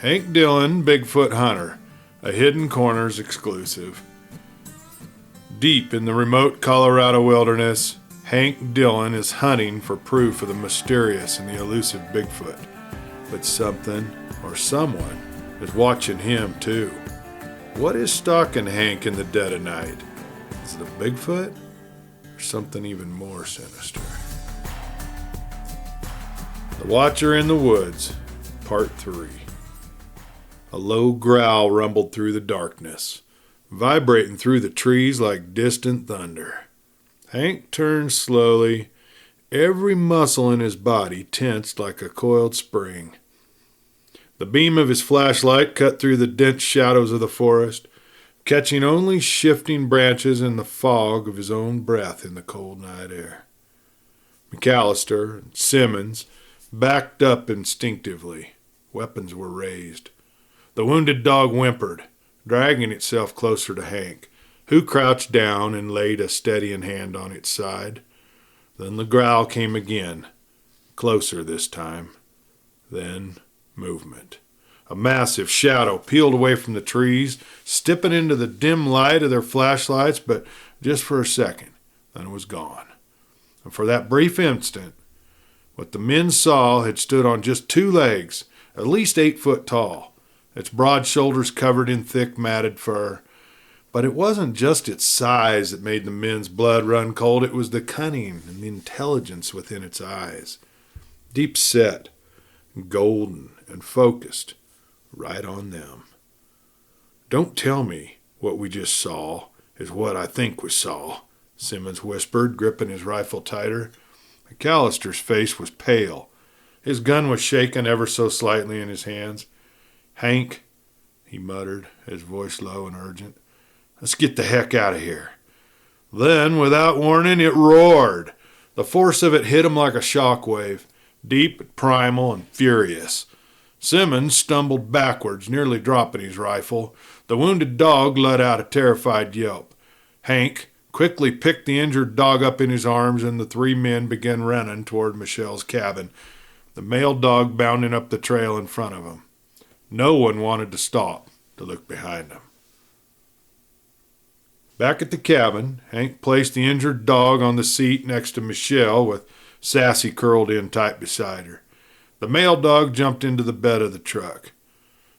Hank Dillon, Bigfoot Hunter, a Hidden Corners exclusive. Deep in the remote Colorado wilderness, Hank Dillon is hunting for proof of the mysterious and the elusive Bigfoot. But something or someone is watching him too. What is stalking Hank in the dead of night? Is it a Bigfoot or something even more sinister? The Watcher in the Woods, Part 3. A low growl rumbled through the darkness, vibrating through the trees like distant thunder. Hank turned slowly, every muscle in his body tensed like a coiled spring. The beam of his flashlight cut through the dense shadows of the forest, catching only shifting branches and the fog of his own breath in the cold night air. McAllister and Simmons backed up instinctively. Weapons were raised. The wounded dog whimpered, dragging itself closer to Hank, who crouched down and laid a steadying hand on its side. Then the growl came again, closer this time. Then movement. A massive shadow peeled away from the trees, stepping into the dim light of their flashlights, but just for a second, then it was gone. And for that brief instant, what the men saw had stood on just two legs, at least 8 foot tall, its broad shoulders covered in thick matted fur. But it wasn't just its size that made the men's blood run cold, it was the cunning and the intelligence within its eyes. Deep set, golden, and focused, right on them. "Don't tell me what we just saw is what I think we saw," Simmons whispered, gripping his rifle tighter. McAllister's face was pale. His gun was shaking ever so slightly in his hands. "Hank," he muttered, his voice low and urgent, "let's get the heck out of here." Then, without warning, it roared. The force of it hit him like a shockwave, deep, primal, and furious. Simmons stumbled backwards, nearly dropping his rifle. The wounded dog let out a terrified yelp. Hank quickly picked the injured dog up in his arms, and the three men began running toward Michelle's cabin, the male dog bounding up the trail in front of him. No one wanted to stop to look behind them. Back at the cabin, Hank placed the injured dog on the seat next to Michelle, with Sassy curled in tight beside her. The male dog jumped into the bed of the truck.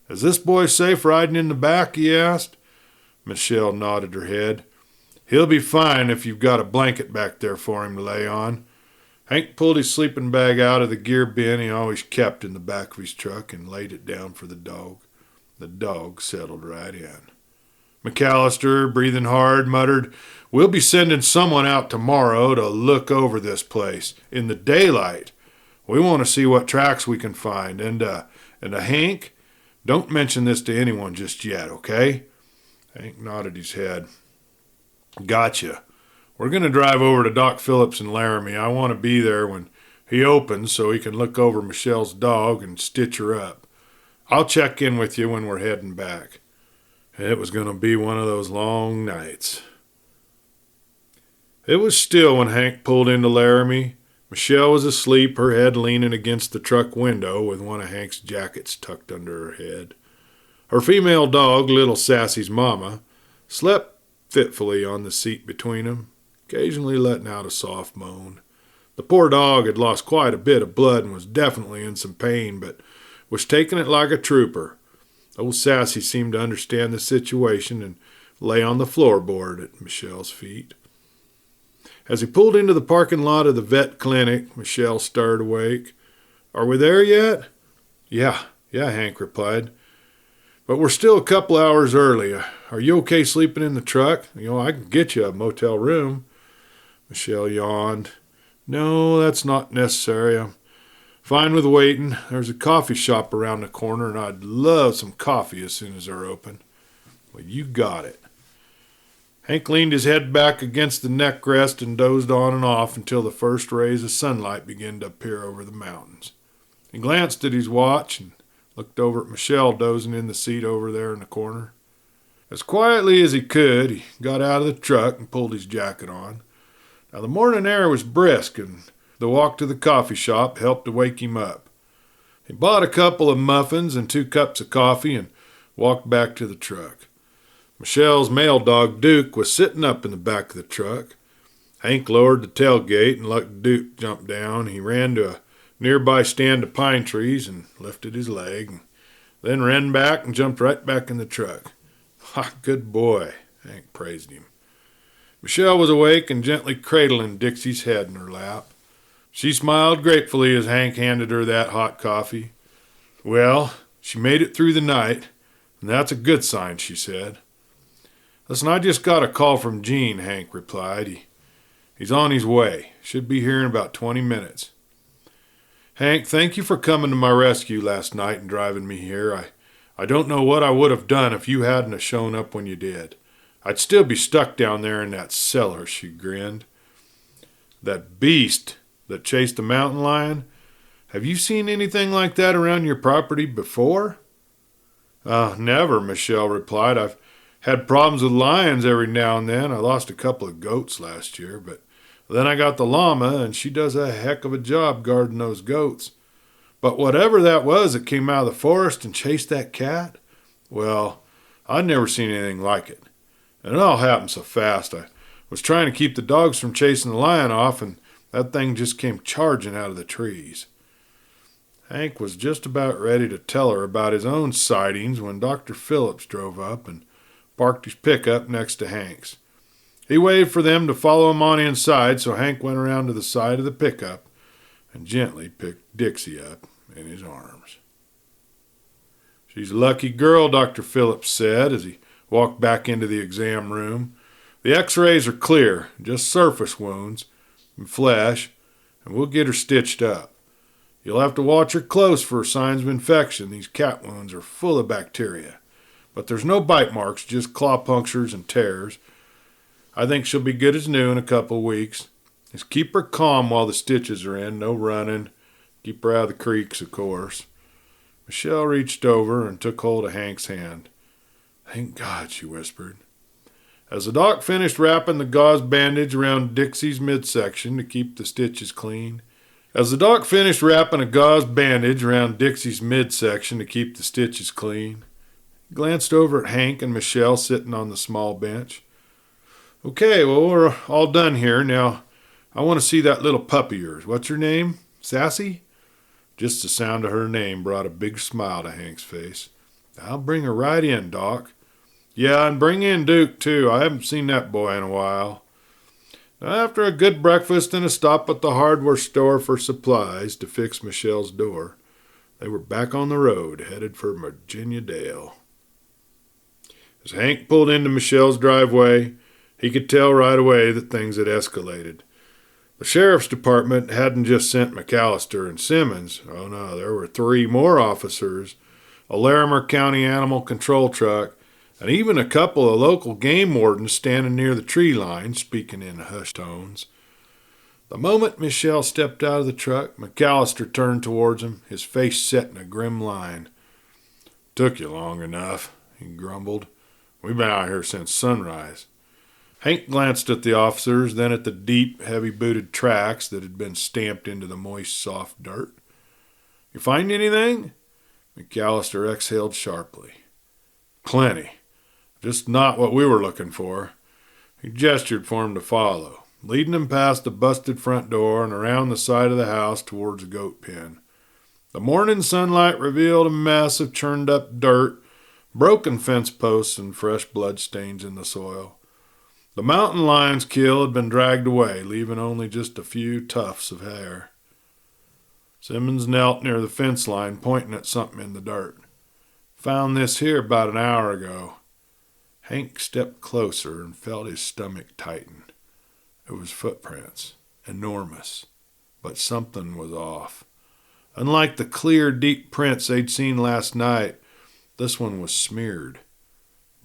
"Is this boy safe riding in the back?" he asked. Michelle nodded her head. "He'll be fine if you've got a blanket back there for him to lay on." Hank pulled his sleeping bag out of the gear bin he always kept in the back of his truck and laid it down for the dog. The dog settled right in. McAllister, breathing hard, muttered, "We'll be sending someone out tomorrow to look over this place in the daylight. We want to see what tracks we can find. And Hank, don't mention this to anyone just yet, okay?" Hank nodded his head. "Gotcha. We're going to drive over to Doc Phillips in Laramie. I want to be there when he opens so he can look over Michelle's dog and stitch her up. I'll check in with you when we're heading back." It was going to be one of those long nights. It was still when Hank pulled into Laramie. Michelle was asleep, her head leaning against the truck window with one of Hank's jackets tucked under her head. Her female dog, little Sassy's mama, slept fitfully on the seat between them, occasionally letting out a soft moan. The poor dog had lost quite a bit of blood and was definitely in some pain, but was taking it like a trooper. Old Sassy seemed to understand the situation and lay on the floorboard at Michelle's feet. As he pulled into the parking lot of the vet clinic, Michelle stirred awake. "Are we there yet?" Yeah, Hank replied. "But we're still a couple hours early. Are you okay sleeping in the truck? I can get you a motel room." Michelle yawned. "No, that's not necessary. I'm fine with waiting. There's a coffee shop around the corner, and I'd love some coffee as soon as they're open." "Well, you got it." Hank leaned his head back against the neck rest and dozed on and off until the first rays of sunlight began to appear over the mountains. He glanced at his watch and looked over at Michelle dozing in the seat over there in the corner. As quietly as he could, he got out of the truck and pulled his jacket on. Now, the morning air was brisk, and the walk to the coffee shop helped to wake him up. He bought a couple of muffins and 2 cups of coffee and walked back to the truck. Michelle's male dog, Duke, was sitting up in the back of the truck. Hank lowered the tailgate and let Duke jump down. He ran to a nearby stand of pine trees and lifted his leg, and then ran back and jumped right back in the truck. "Ha, good boy," Hank praised him. Michelle was awake and gently cradling Dixie's head in her lap. She smiled gratefully as Hank handed her that hot coffee. "Well, she made it through the night, and that's a good sign," she said. "Listen, I just got a call from Gene," Hank replied. He's on his way. Should be here in about 20 minutes. "Hank, thank you for coming to my rescue last night and driving me here. I don't know what I would have done if you hadn't have shown up when you did. I'd still be stuck down there in that cellar," she grinned. "That beast that chased the mountain lion? Have you seen anything like that around your property before?" Never," Michelle replied. "I've had problems with lions every now and then. I lost a couple of goats last year, but then I got the llama, and she does a heck of a job guarding those goats. But whatever that was that came out of the forest and chased that cat, well, I'd never seen anything like it. And it all happened so fast. I was trying to keep the dogs from chasing the lion off, and that thing just came charging out of the trees." Hank was just about ready to tell her about his own sightings when Dr. Phillips drove up and parked his pickup next to Hank's. He waved for them to follow him on inside, so Hank went around to the side of the pickup and gently picked Dixie up in his arms. "She's a lucky girl," Dr. Phillips said as he walked back into the exam room. "The x-rays are clear, just surface wounds and flesh, and we'll get her stitched up. You'll have to watch her close for signs of infection. These cat wounds are full of bacteria. But there's no bite marks, just claw punctures and tears. I think she'll be good as new in a couple of weeks. Just keep her calm while the stitches are in, no running. Keep her out of the creeks, of course." Michelle reached over and took hold of Hank's hand. "Thank God," she whispered. As the doc finished wrapping the gauze bandage around Dixie's midsection to keep the stitches clean, he glanced over at Hank and Michelle sitting on the small bench. "Okay, well, we're all done here. Now, I want to see that little pup of yours. What's her name? Sassy?" Just the sound of her name brought a big smile to Hank's face. "I'll bring her right in, Doc." "Yeah, and bring in Duke, too. I haven't seen that boy in a while." After a good breakfast and a stop at the hardware store for supplies to fix Michelle's door, they were back on the road, headed for Virginia Dale. As Hank pulled into Michelle's driveway, he could tell right away that things had escalated. The sheriff's department hadn't just sent McAllister and Simmons. Oh no, there were 3 more officers, a Larimer County animal control truck, and even a couple of local game wardens standing near the tree line, speaking in hushed tones. The moment Michelle stepped out of the truck, McAllister turned towards him, his face set in a grim line. "Took you long enough," he grumbled. "We've been out here since sunrise." Hank glanced at the officers, then at the deep, heavy-booted tracks that had been stamped into the moist, soft dirt. "You find anything?" McAllister exhaled sharply. "Plenty. Just not what we were looking for." He gestured for him to follow, leading him past the busted front door and around the side of the house towards the goat pen. The morning sunlight revealed a mess of churned-up dirt, broken fence posts, and fresh blood stains in the soil. The mountain lion's kill had been dragged away, leaving only just a few tufts of hair. Simmons knelt near the fence line, pointing at something in the dirt. "Found this here about an hour ago." Hank stepped closer and felt his stomach tighten. It was footprints, enormous, but something was off. Unlike the clear, deep prints they'd seen last night, this one was smeared,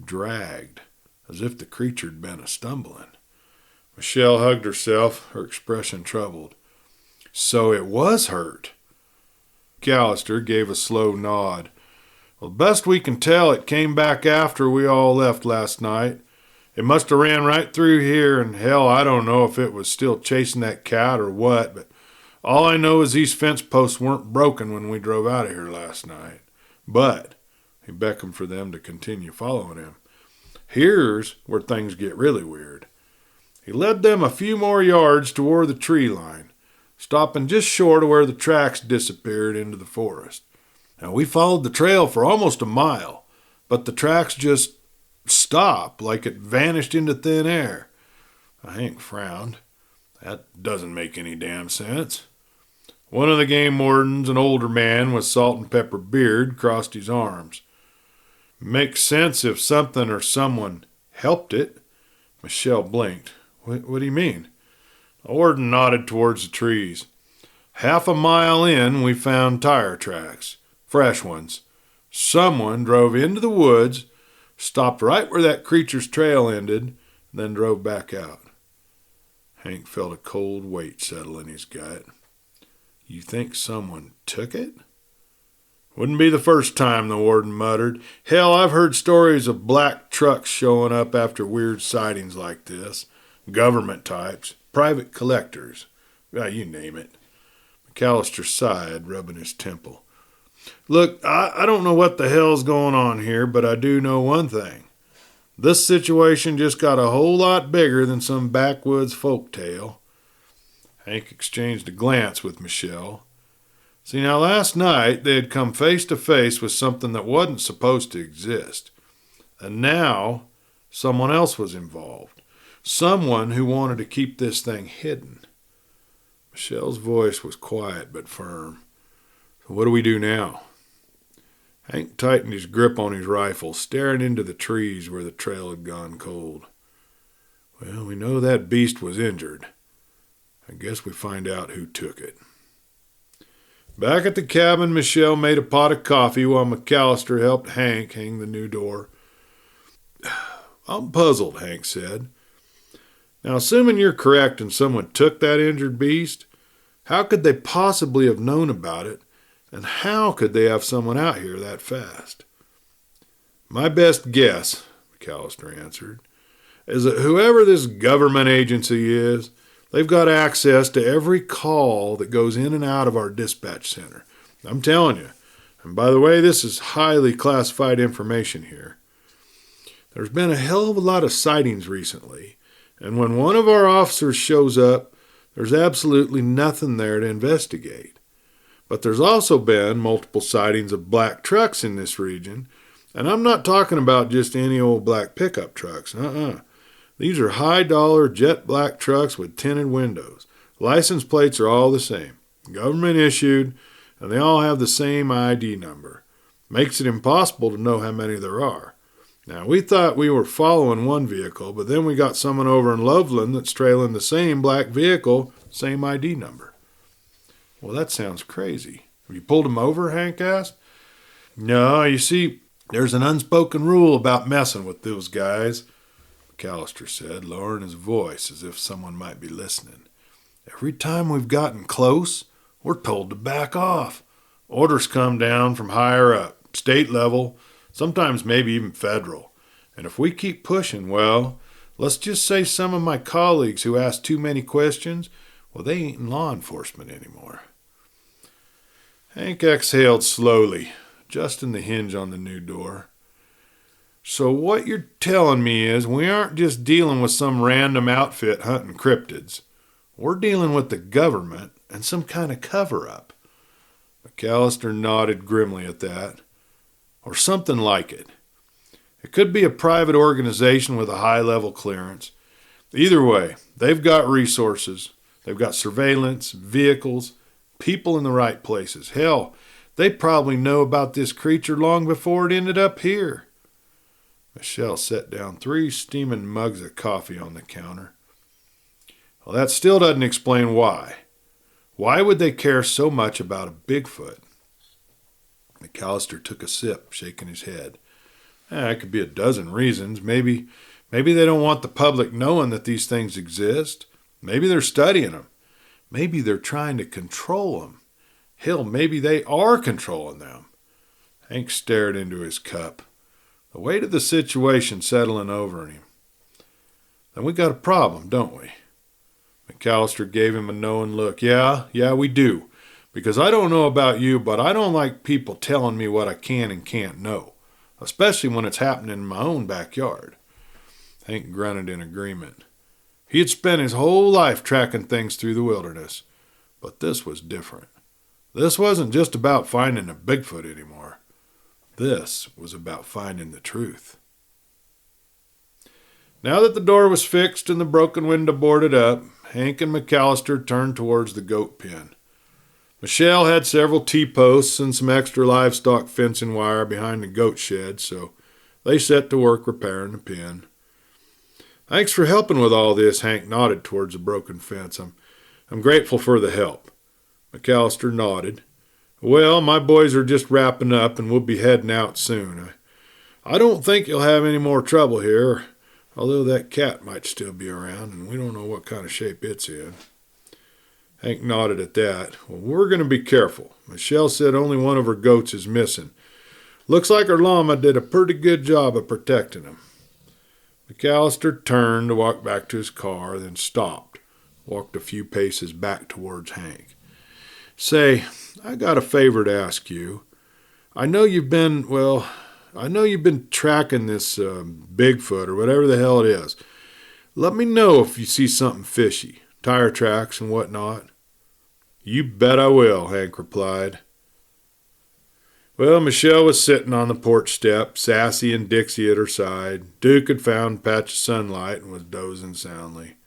dragged, as if the creature had been a-stumbling. Michelle hugged herself, her expression troubled. "So it was hurt." McAllister gave a slow nod. "Well, best we can tell, it came back after we all left last night. It must have ran right through here, and hell, I don't know if it was still chasing that cat or what, but All I know is these fence posts weren't broken when we drove out of here last night. But, he beckoned for them to continue following him. Here's where things get really weird. He led them a few more yards toward the tree line, stopping just short of where the tracks disappeared into the forest. Now, we followed the trail for almost a mile, but the tracks just stopped like it vanished into thin air. Hank frowned. That doesn't make any damn sense. One of the game wardens, an older man with salt and pepper beard, crossed his arms. Makes sense if something or someone helped it. Michelle blinked. What do you mean? The warden nodded towards the trees. Half a mile in, we found tire tracks. Fresh ones. Someone drove into the woods, stopped right where that creature's trail ended, then drove back out. Hank felt a cold weight settle in his gut. You think someone took it? Wouldn't be the first time, the warden muttered. Hell, I've heard stories of black trucks showing up after weird sightings like this. Government types, private collectors, you name it. McAllister sighed, rubbing his temple. Look, I don't know what the hell's going on here, but I do know one thing. This situation just got a whole lot bigger than some backwoods folk tale. Hank exchanged a glance with Michelle. See, now last night they had come face to face with something that wasn't supposed to exist. And now someone else was involved. Someone who wanted to keep this thing hidden. Michelle's voice was quiet but firm. So what do we do now? Hank tightened his grip on his rifle, staring into the trees where the trail had gone cold. Well, we know that beast was injured. I guess we find out who took it. Back at the cabin, Michelle made a pot of coffee while McAllister helped Hank hang the new door. I'm puzzled, Hank said. Now, assuming you're correct and someone took that injured beast, how could they possibly have known about it, and how could they have someone out here that fast? My best guess, McAllister answered, is that whoever this government agency is, they've got access to every call that goes in and out of our dispatch center. I'm telling you. And by the way, this is highly classified information here. There's been a hell of a lot of sightings recently, and when one of our officers shows up, there's absolutely nothing there to investigate. But there's also been multiple sightings of black trucks in this region, and I'm not talking about just any old black pickup trucks. These are high-dollar jet black trucks with tinted windows. License plates are all the same. Government issued, and they all have the same ID number. Makes it impossible to know how many there are. Now, we thought we were following one vehicle, but then we got someone over in Loveland that's trailing the same black vehicle, same ID number. Well, that sounds crazy. Have you pulled him over, Hank asked? No, you see, there's an unspoken rule about messing with those guys, McAllister said, lowering his voice as if someone might be listening. Every time we've gotten close, we're told to back off. Orders come down from higher up, state level, sometimes maybe even federal. And if we keep pushing, well, let's just say some of my colleagues who ask too many questions, well, they ain't in law enforcement anymore. Hank exhaled slowly, adjusting the hinge on the new door. So what you're telling me is we aren't just dealing with some random outfit hunting cryptids. We're dealing with the government and some kind of cover-up. McAllister nodded grimly at that. Or something like it. It could be a private organization with a high-level clearance. Either way, they've got resources. They've got surveillance, vehicles, people in the right places. Hell, they probably know about this creature long before it ended up here. Michelle set down 3 steaming mugs of coffee on the counter. Well, that still doesn't explain why. Why would they care so much about a Bigfoot? McAllister took a sip, shaking his head. It could be a dozen reasons. Maybe they don't want the public knowing that these things exist. Maybe they're studying them. Maybe they're trying to control them. Hell, maybe they are controlling them. Hank stared into his cup, the weight of the situation settling over him. Then we got a problem, don't we? McAllister gave him a knowing look. Yeah, we do. Because I don't know about you, but I don't like people telling me what I can and can't know, especially when it's happening in my own backyard. Hank grunted in agreement. He had spent his whole life tracking things through the wilderness, but this was different. This wasn't just about finding a Bigfoot anymore. This was about finding the truth. Now that the door was fixed and the broken window boarded up, Hank and McAllister turned towards the goat pen. Michelle had several T-posts and some extra livestock fencing wire behind the goat shed, so they set to work repairing the pen. Thanks for helping with all this, Hank nodded towards the broken fence. I'm grateful for the help. McAllister nodded. Well, my boys are just wrapping up and we'll be heading out soon. I don't think you'll have any more trouble here, although that cat might still be around and we don't know what kind of shape it's in. Hank nodded at that. Well, we're going to be careful. Michelle said only one of her goats is missing. Looks like her llama did a pretty good job of protecting him. McAllister turned to walk back to his car, then stopped, walked a few paces back towards Hank. Say, I got a favor to ask you. I know you've been tracking this Bigfoot or whatever the hell it is. Let me know if you see something fishy, tire tracks and whatnot. You bet I will, Hank replied. Well, Michelle was sitting on the porch step, Sassy and Dixie at her side. Duke had found a patch of sunlight and was dozing soundly.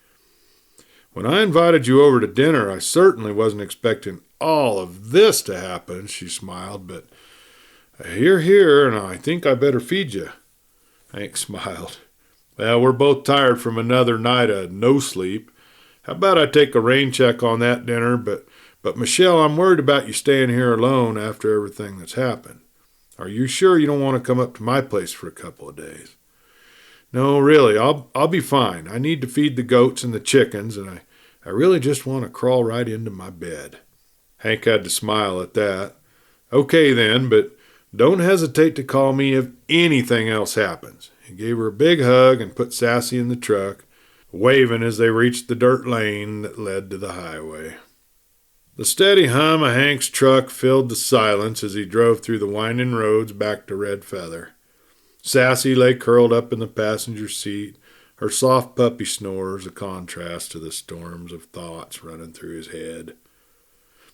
When I invited you over to dinner, I certainly wasn't expecting all of this to happen, she smiled, but you're here, and I think I better feed you. Hank smiled. Well, we're both tired from another night of no sleep. How about I take a rain check on that dinner, but Michelle, I'm worried about you staying here alone after everything that's happened. Are you sure you don't want to come up to my place for a couple of days? No, really, I'll be fine. I need to feed the goats and the chickens, and I really just want to crawl right into my bed. Hank had to smile at that. Okay then, but don't hesitate to call me if anything else happens. He gave her a big hug and put Sassy in the truck, waving as they reached the dirt lane that led to the highway. The steady hum of Hank's truck filled the silence as he drove through the winding roads back to Red Feather. Sassy lay curled up in the passenger seat, her soft puppy snores a contrast to the storms of thoughts running through his head.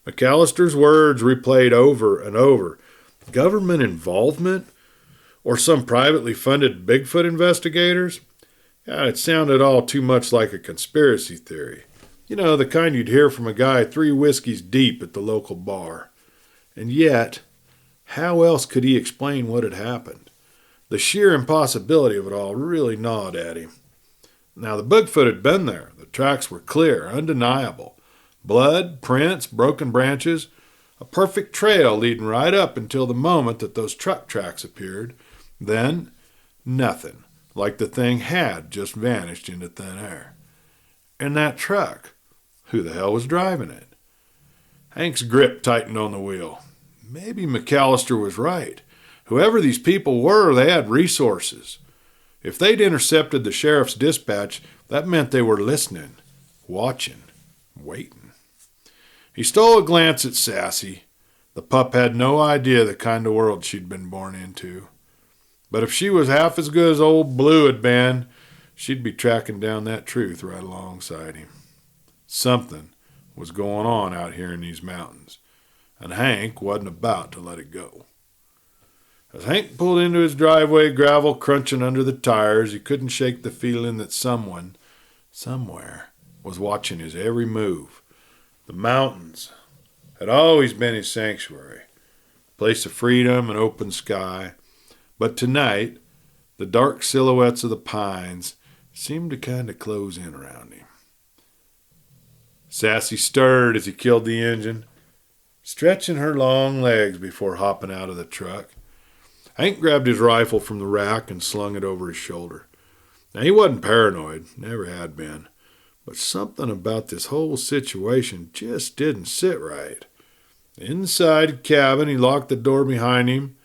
McAllister's words replayed over and over. Government involvement? Or some privately funded Bigfoot investigators? Yeah, it sounded all too much like a conspiracy theory. You know, the kind you'd hear from a guy 3 whiskeys deep at the local bar. And yet, how else could he explain what had happened? The sheer impossibility of it all really gnawed at him. Now, the Bigfoot had been there. The tracks were clear, undeniable. Blood, prints, broken branches, a perfect trail leading right up until the moment that those truck tracks appeared. Then, nothing, like the thing had just vanished into thin air. And that truck, who the hell was driving it? Hank's grip tightened on the wheel. Maybe McAllister was right. Whoever these people were, they had resources. If they'd intercepted the sheriff's dispatch, that meant they were listening, watching, waiting. He stole a glance at Sassy. The pup had no idea the kind of world she'd been born into. But if she was half as good as old Blue had been, she'd be tracking down that truth right alongside him. Something was going on out here in these mountains, and Hank wasn't about to let it go. As Hank pulled into his driveway, gravel crunching under the tires, he couldn't shake the feeling that someone, somewhere, was watching his every move. The mountains had always been his sanctuary, a place of freedom and open sky, but tonight, the dark silhouettes of the pines seemed to kind of close in around him. Sassy stirred as he killed the engine, stretching her long legs before hopping out of the truck. Hank grabbed his rifle from the rack and slung it over his shoulder. Now, he wasn't paranoid, never had been, but something about this whole situation just didn't sit right. Inside the cabin, he locked the door behind him,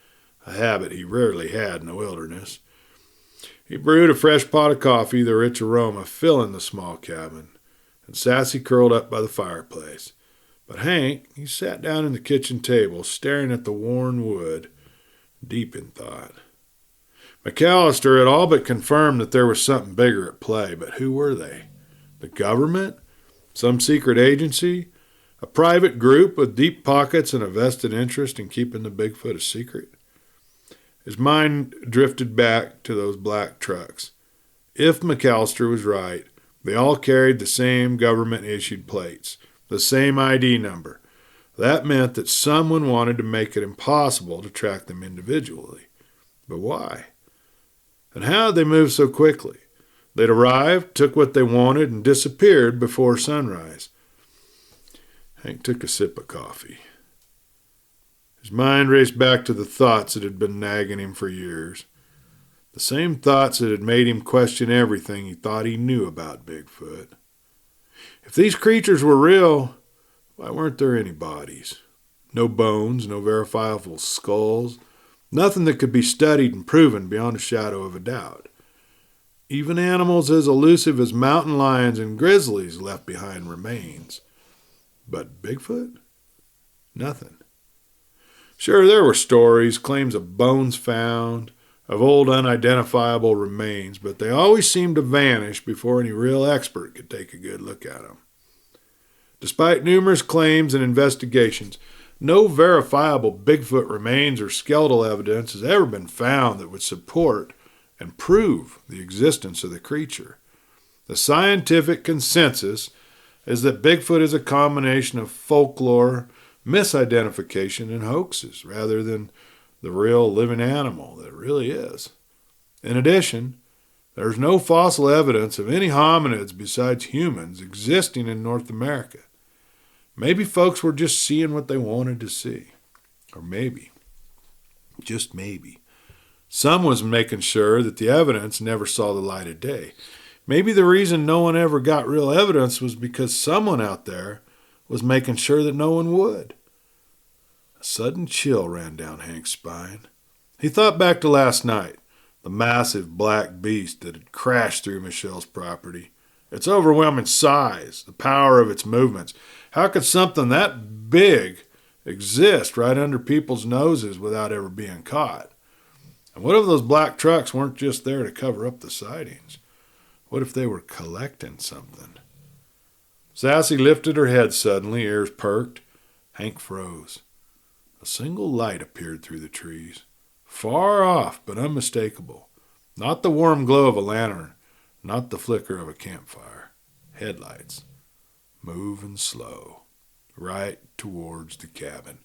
a habit he rarely had in the wilderness. He brewed a fresh pot of coffee, the rich aroma filling the small cabin. and Sassy curled up by the fireplace. But Hank, he sat down in the kitchen table, staring at the worn wood, deep in thought. McAllister had all but confirmed that there was something bigger at play, but who were they? The government? Some secret agency? A private group with deep pockets and a vested interest in keeping the Bigfoot a secret? His mind drifted back to those black trucks. If McAllister was right, they all carried the same government-issued plates, the same ID number. That meant that someone wanted to make it impossible to track them individually. But why? And how had they moved so quickly? They'd arrived, took what they wanted, and disappeared before sunrise. Hank took a sip of coffee. His mind raced back to the thoughts that had been nagging him for years. The same thoughts that had made him question everything he thought he knew about Bigfoot. If these creatures were real, why weren't there any bodies? No bones, no verifiable skulls, nothing that could be studied and proven beyond a shadow of a doubt. Even animals as elusive as mountain lions and grizzlies left behind remains. But Bigfoot? Nothing. Sure, there were stories, claims of bones found, of old unidentifiable remains, but they always seemed to vanish before any real expert could take a good look at them. Despite numerous claims and investigations, no verifiable Bigfoot remains or skeletal evidence has ever been found that would support and prove the existence of the creature. The scientific consensus is that Bigfoot is a combination of folklore, misidentification, and hoaxes, rather than the real living animal that it really is. In addition, there's no fossil evidence of any hominids besides humans existing in North America. Maybe folks were just seeing what they wanted to see. Or maybe, just maybe, some was making sure that the evidence never saw the light of day. Maybe the reason no one ever got real evidence was because someone out there was making sure that no one would. A sudden chill ran down Hank's spine. He thought back to last night, the massive black beast that had crashed through Michelle's property. Its overwhelming size, the power of its movements. How could something that big exist right under people's noses without ever being caught? And what if those black trucks weren't just there to cover up the sightings? What if they were collecting something? Sassy lifted her head suddenly, ears perked. Hank froze. A single light appeared through the trees. Far off, but unmistakable. Not the warm glow of a lantern, not the flicker of a campfire. Headlights. Moving slow. Right towards the cabin.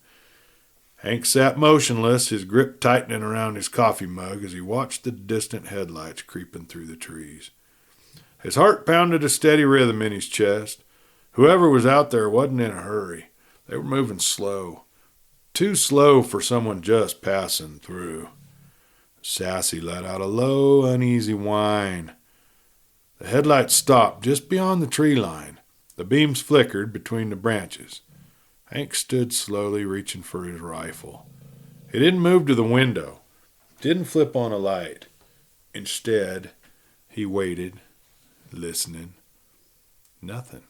Hank sat motionless, his grip tightening around his coffee mug as he watched the distant headlights creeping through the trees. His heart pounded a steady rhythm in his chest. Whoever was out there wasn't in a hurry. They were moving slow. Too slow for someone just passing through. Sassy let out a low, uneasy whine. The headlights stopped just beyond the tree line. The beams flickered between the branches. Hank stood slowly, reaching for his rifle. He didn't move to the window. Didn't flip on a light. Instead, he waited, listening. Nothing.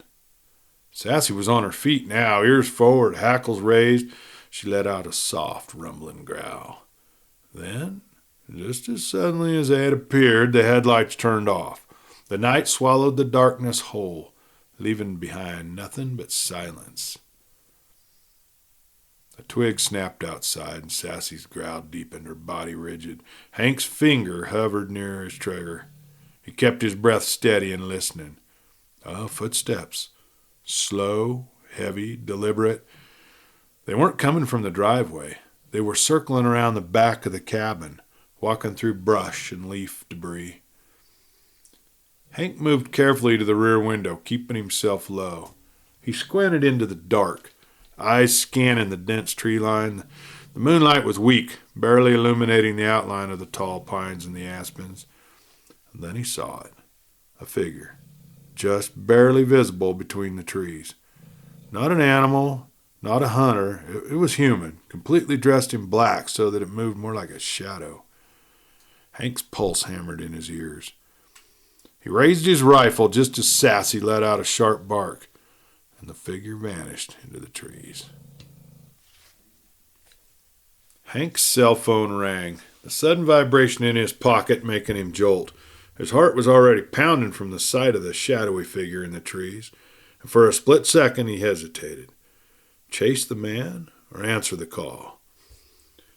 Sassy was on her feet now, ears forward, hackles raised. She let out a soft, rumbling growl. Then, just as suddenly as they had appeared, the headlights turned off. The night swallowed the darkness whole, leaving behind nothing but silence. A twig snapped outside, and Sassy's growl deepened, her body rigid. Hank's finger hovered near his trigger. He kept his breath steady and listening. Footsteps. Slow, heavy, deliberate. They weren't coming from the driveway. They were circling around the back of the cabin, walking through brush and leaf debris. Hank moved carefully to the rear window, keeping himself low. He squinted into the dark, eyes scanning the dense tree line. The moonlight was weak, barely illuminating the outline of the tall pines and the aspens. And then he saw it, a figure, just barely visible between the trees. Not an animal, not a hunter. It was human, completely dressed in black so that it moved more like a shadow. Hank's pulse hammered in his ears. He raised his rifle just as Sassy let out a sharp bark, and the figure vanished into the trees. Hank's cell phone rang, the sudden vibration in his pocket making him jolt. His heart was already pounding from the sight of the shadowy figure in the trees, and for a split second he hesitated. Chase the man or answer the call?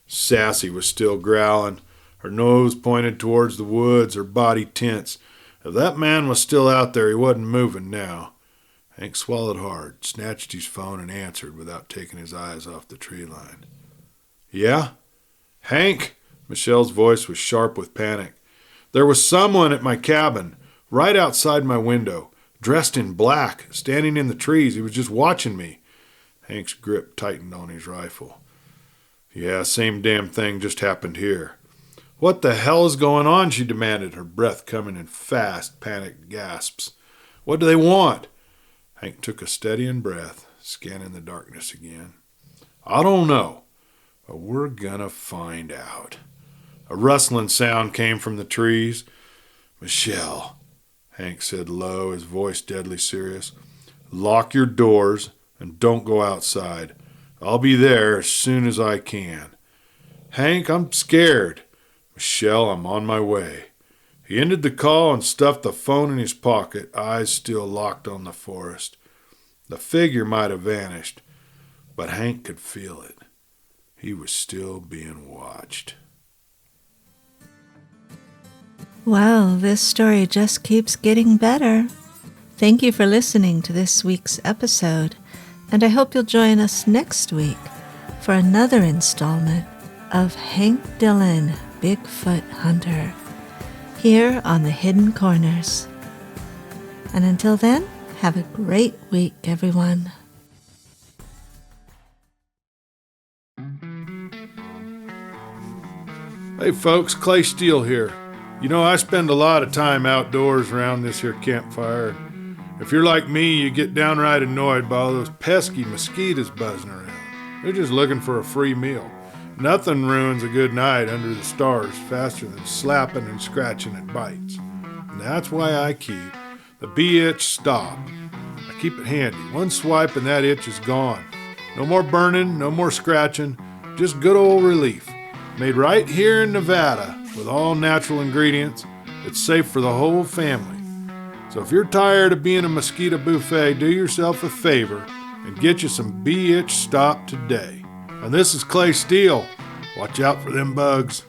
Sassy was still growling, her nose pointed towards the woods, her body tense. If that man was still out there, he wasn't moving now. Hank swallowed hard, snatched his phone, and answered without taking his eyes off the tree line. Yeah? Hank? Michelle's voice was sharp with panic. There was someone at my cabin, right outside my window, dressed in black, standing in the trees. He was just watching me. Hank's grip tightened on his rifle. Yeah, same damn thing just happened here. What the hell is going on? She demanded, her breath coming in fast, panicked gasps. What do they want? Hank took a steadying breath, scanning the darkness again. I don't know, but we're gonna find out. A rustling sound came from the trees. Michelle, Hank said low, his voice deadly serious. Lock your doors and don't go outside. I'll be there as soon as I can. Hank, I'm scared. Michelle, I'm on my way. He ended the call and stuffed the phone in his pocket, eyes still locked on the forest. The figure might have vanished, but Hank could feel it. He was still being watched. Well, this story just keeps getting better. Thank you for listening to this week's episode, and I hope you'll join us next week for another installment of Hank Dillon, Bigfoot Hunter, here on the Hidden Corners. And until then, have a great week, everyone. Hey folks, Clay Steele here. You know, I spend a lot of time outdoors around this here campfire. If you're like me, you get downright annoyed by all those pesky mosquitoes buzzing around. They're just looking for a free meal. Nothing ruins a good night under the stars faster than slapping and scratching at bites. And that's why I keep the bee itch stop. I keep it handy. One swipe and that itch is gone. No more burning, no more scratching, just good old relief. Made right here in Nevada with all natural ingredients. It's safe for the whole family. So if you're tired of being a mosquito buffet, do yourself a favor and get you some bee itch stop today. And this is Clay Steele. Watch out for them bugs.